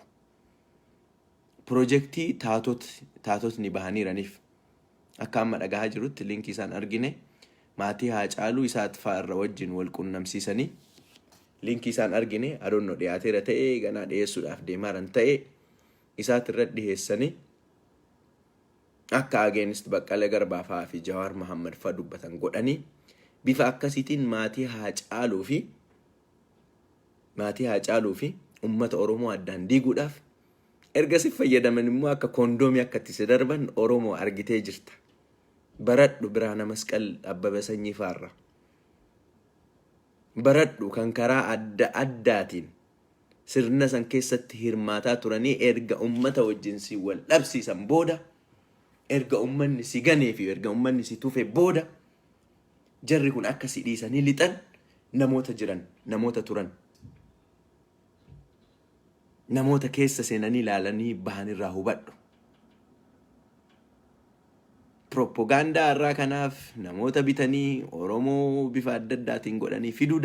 Projektii taatotni bahaniiraniif akka amma dhagahaa jirutti linkii isaan argine maatii Hacaaluu isaatti fa'arra wajjin wal qunnamsiisanii linkii isaan argine adoonno dhiyaateera ta'ee ganaa dhiyeessuudhaaf deemaaran ta'ee isaatti irra dhiyeessanii akka against Baqqalee Garbaa fa'aa fi Jawaar Mohaammed fa'aa dubbatan godhanii bifa akkasiitiin maatii Hacaaluu fi ummata Oromoo addaan diiguudhaaf ergasii fayyadaman immoo akka kondoomii akka itti darban Oromoo argitee jirta. Baradhu Biraana Masqal Abbabee Sanyii fa'arra. Baradhu kan karaa adda addaatiin sirna san keessatti hirmaataa turanii erga ummata wajjin si wal dhabsiisan booda erga ummanni si ganee fi erga ummanni si tufe booda jarri kun akka si dhiisanii lixan namoota turan namoota keessa seenanii ilaalanii bahanirraa hubadhu. Propaganda irraa kanaaf namoota bitanii Oromoo bifa adda addaatiin godhanii fiduu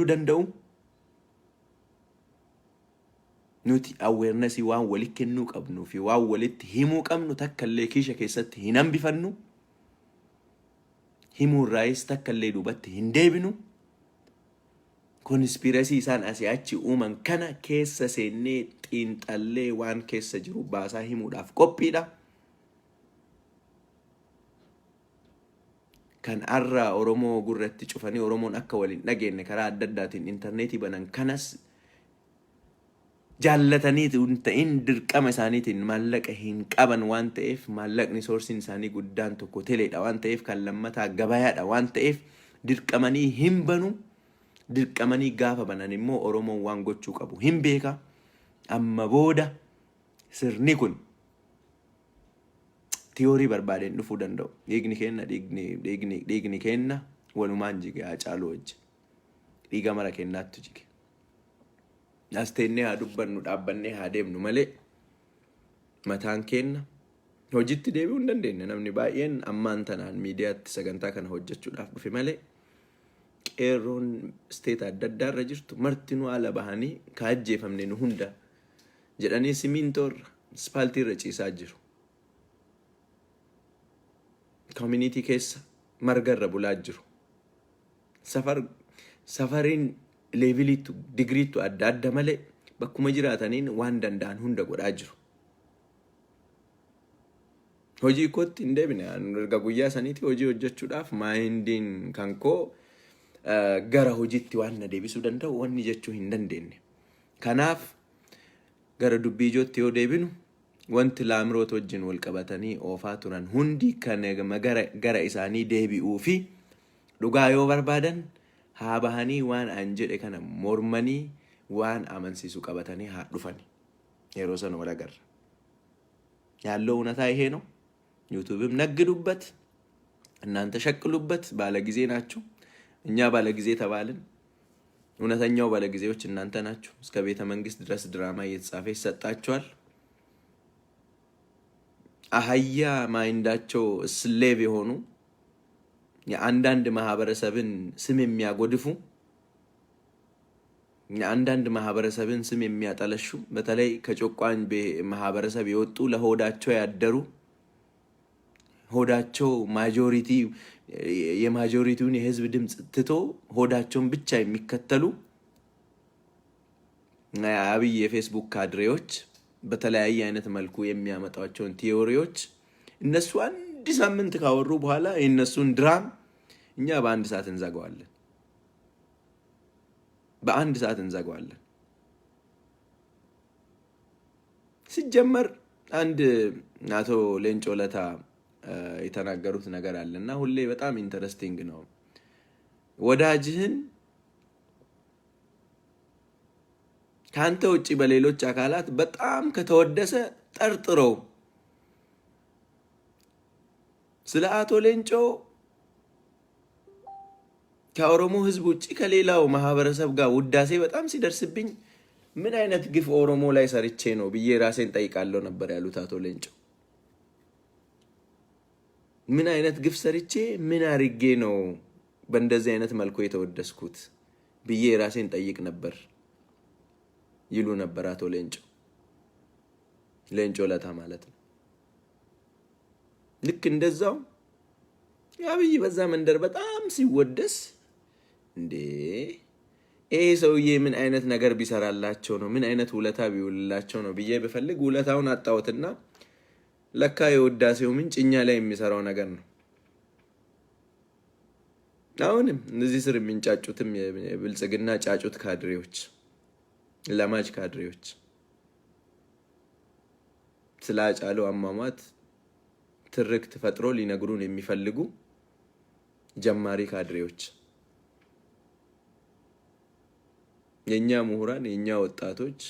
danda'u. Nuti awareness waan walitti kennuu qabnuu fi waan walitti himuu qabnu takka illee kiisha keessatti hin hambifannu. Himuu irraayis takka illee duubatti hin deebinu. Konspirasii isaan asii achi uuman kana keessa seennee xiinxallee waan keessa jiru baasaa himuudhaaf qophiidha. Kan arraa Oromoo gurratti cufanii Oromoon akka waliin dhageenye karaa adda addaatiin intarneetii banan kanas jaallatanii ta'in dirqama isaaniitiin maallaqa hin qaban waan ta'eef maallaqni soorsiin isaanii guddaan tokko teleedha waan ta'eef kan lammataa gabayaadha waan ta'eef dirqamanii hin banu. Dirqamanii gaafa banan immoo Oromoon waan gochuu qabu hin beeka. Amma booda sirni kun tiyoorii barbaadeen dhufuu danda'u. Dhiigni kenna walumaan jige Hacaaluu wajji. Dhiiga mara kennaattu jige. Asteennee haa dubbannu dhaabbannee haa deemnu malee mataan kenna hojiitti deebi'uu hin dandeenye. Namni baay'een ammaan tanaan miidiyaatti sagantaa kana hojjechuudhaaf dhufe malee qeerroon steeta adda addaarra jirtu martinuu ala bahanii kaajjeefamne nu hunda jedhanii simintoorra ispaaltiirra ciisaa jiru. Community keessa margarra bulaa jiru. Safariin leeviliitu digriitu adda adda malee bakkuma jiraataniin waan danda'an hunda godhaa jiru. Hojii kootti hin deebine erga guyyaa saniiti hojii hojjechuudhaaf maayindiin kan koo gara hojiitti waan na deebisuu danda'u wanni jechuu hin dandeenye. Kanaaf gara dubbii ijootti yoo deebinu wanti Lamroot wajjin wal qabatanii oofaa turan hundi kan gara isaanii deebi'uu fi dhugaa yoo barbaadan haa bahanii waan an jedhe kana mormanii waan amansiisu qabatanii haa dhufani. Yeroo sana wal agarra. Yaalloo unataa ይሄ ነው። ዩቲዩብም ነግዱበት እናንተ ሸቅሉበት ባለ ጊዜ ናችሁ። እኛ ባለ ጊዜ ተባልን። እውነተኛው ባለ ጊዜዎች እናንተ ናችሁ። እስከ ቤተ መንግስት ድረስ ድራማ እየተጻፈ ይሰጣችኋል። አህያ ማይንዳቸው ስሌቭ የሆኑ የአንዳንድ ማህበረሰብን ስም የሚያጎድፉ አንዳንድ ማህበረሰብን ስም የሚያጠለሹ በተለይ ከጮቋኝ ማህበረሰብ የወጡ ለሆዳቸው ያደሩ ሆዳቸው ማጆሪቲ የማጆሪቲውን የህዝብ ድምጽ ትቶ ሆዳቸውን ብቻ የሚከተሉ አብይ የፌስቡክ ካድሬዎች በተለያየ አይነት መልኩ የሚያመጣቸውን ቲዮሪዎች እነሱ አንድ ሳምንት ካወሩ በኋላ የነሱን ድራም እኛ በአንድ ሰዓት እንዘጋዋለን። በአንድ ሰዓት እንዘጋዋለን። ሲጀመር አንድ አቶ ሌንጮ ለታ የተናገሩት ነገር አለና ሁሌ በጣም ኢንተረስቲንግ ነው። ወዳጅህን ካንተ ውጪ በሌሎች አካላት በጣም ከተወደሰ ጠርጥረው። ስለ አቶ ሌንጮ ከኦሮሞ ህዝብ ውጪ ከሌላው ማህበረሰብ ጋር ውዳሴ በጣም ሲደርስብኝ ምን አይነት ግፍ ኦሮሞ ላይ ሰርቼ ነው ብዬ ራሴን ጠይቃለሁ ነበር ያሉት አቶ ሌንጮ። ምን አይነት ግፍ ሰርቼ ምን አርጌ ነው በእንደዚህ አይነት መልኩ የተወደስኩት ብዬ ራሴን ጠይቅ ነበር ይሉ ነበር አቶ ሌንጮ ለታ ማለት ነው። ልክ እንደዛው አብይ በዛ መንደር በጣም ሲወደስ እንዴ ሰውዬ ምን አይነት ነገር ቢሰራላቸው ነው ምን አይነት ውለታ ቢውልላቸው ነው ብዬ በፈልግ ውለታውን አጣውትና ለካ የውዳሴው ምንጭ እኛ ላይ የሚሰራው ነገር ነው። አሁንም እነዚህ ስር የሚንጫጩትም የብልጽግና ጫጩት ካድሬዎች ለማጅ ካድሬዎች ስለ ሃጫሉ አሟሟት ትርክት ፈጥሮ ሊነግሩን የሚፈልጉ ጀማሪ ካድሬዎች የኛ ምሁራን የኛ ወጣቶች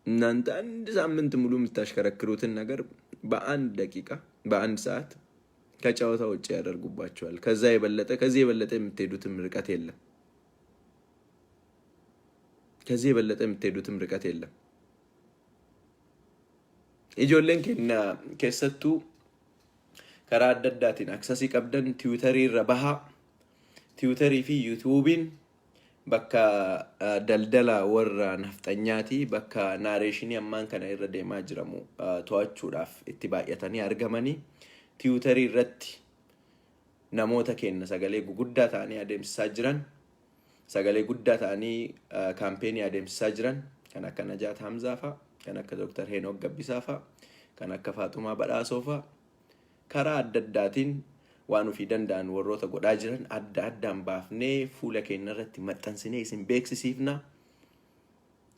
እናንተ አንድ ሳምንት ሙሉ የምታሽከረክሩትን ነገር በአንድ ደቂቃ በአንድ ሰዓት ከጫወታ ውጪ ያደርጉባቸዋል። ከዚህ የበለጠ የምትሄዱትም ርቀት የለም። ijoolleen keenya keessattuu karaa adda addaatiin aksasii qabdan tiwiitarii irra bahaa. tiwiitarii fi yuutuubiin bakka daldala warra nafxanyaati bakka naareeshinii ammaan kana irra deemaa jiramu to'achuudhaaf itti baay'atanii argamanii tiwiitarii irratti namoota keenya sagalee guguddaa ta'anii adeemsisaa jiran sagalee guddaa ta'anii kaampeenii adeemsisaa jiran kan akka Najaat Hamzaa fa'a kan akka Dr. Henook Gabbisaa fa'a kan akka Faaxumaa Badhaasoo fa'a karaa adda addaatiin waan ofii danda'an warroota godhaa jiran adda addaan baafnee fuula keenya irratti maxxansinee isin beeksisiifna.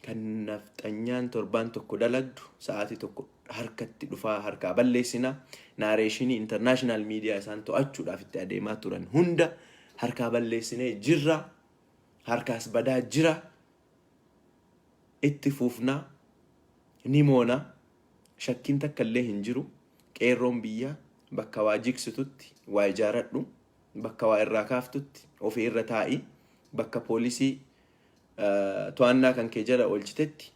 kan nafxanyaan torbaan tokko dalagdu sa'aatii tokko harkatti dhufaa harkaa balleessina. naareeshinii international media isaan to'achuudhaaf itti adeemaa turan hunda harkaa balleessinee jirra. harkaas badaa jira. itti fuufna ni moona. shakkiin takka illee hin jiru. qeerroon biyyaa bakka waa jigsitutti waa ijaaradhu bakka waa irraa kaaftutti ofii irra taa'i bakka poolisii to'annaa kan kee jala oolchitetti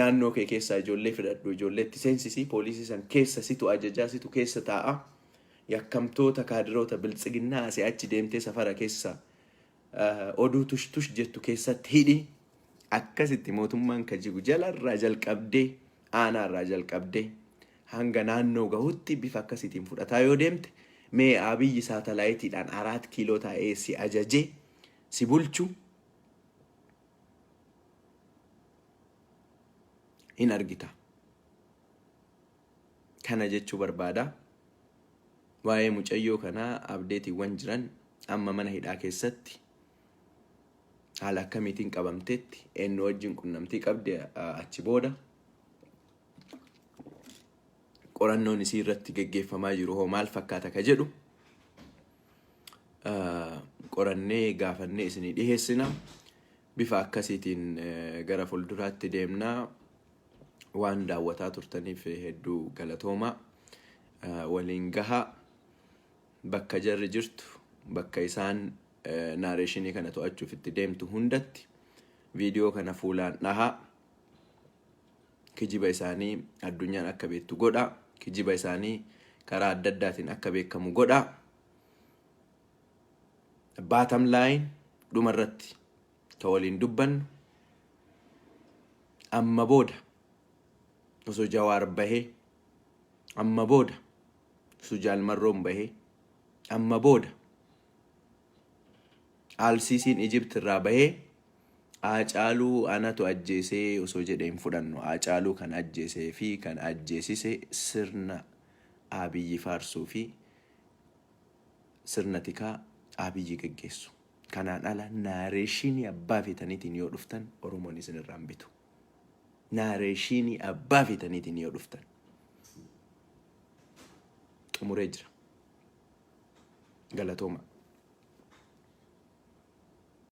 naannoo kee keessaa ijoollee fidadhu ijoolleetti seensisii poolisii san keessa situ ajajaa situ keessa taa'a. yakkamtoota kaadiroota biltsiginnaa asii achi deemtee safara keessa oduu tush jettu keessatti hidhi. akkasitti mootummaan kajigu jalarraa jalqabdee aanaarraa jalqabdee hanga naannoo gahutti bifa akkasitiin fudhataa yoo deemte mee abiyyi saatalaayitiidhaan 4 kiiloo taa'ee si ajajee si bulchu in argita. kana jechuu barbaada. waa'ee mucayyoo kanaa abdeetiiwwan jiran amma mana hidhaa keessatti haala akkamiitiin qabamteetti eenyu wajjin qunnamtii qabde achi booda qorannoon isii irratti geggeeffamaa jiru hoo maal fakkaata ka jedhu qorannee gaafannee isinii dhiheessina. bifa akkasiitiin gara fuulduraatti deemnaa. waan daawwataa turtaniif hedduu galatoomaa. waliin gahaa bakka jarri jirtu bakka isaan naareeshinii kana to'achuuf itti deemtu hundatti viidiyoo kana fuulaan dhahaa. kijiba isaanii addunyaan akka beektu godha. kijiba isaanii karaa adda addaatiin akka beekamu godha. bottom line dhumarratti ka waliin dubbannu amma booda osoo Jawaar bahee amma booda osoo Jaalmarroon bahee amma booda Alsiisiin Egypt irraa bahee Hacaaluu anatu ajjeesee osoo jedhee hin fudhannu. Hacaaluu kan ajjeesee fi kan ajjeesise sirna Abiyyi faarsuu fi sirna tikaa Abiyyi geggeessu. Kanaan ala naareeshinii abbaa feetaniitiin yoo dhuftan Oromoon isin irraa hin bitu. Naareeshinii abbaa feetaniitiin yoo dhuftan xumuree jira. Galatooma.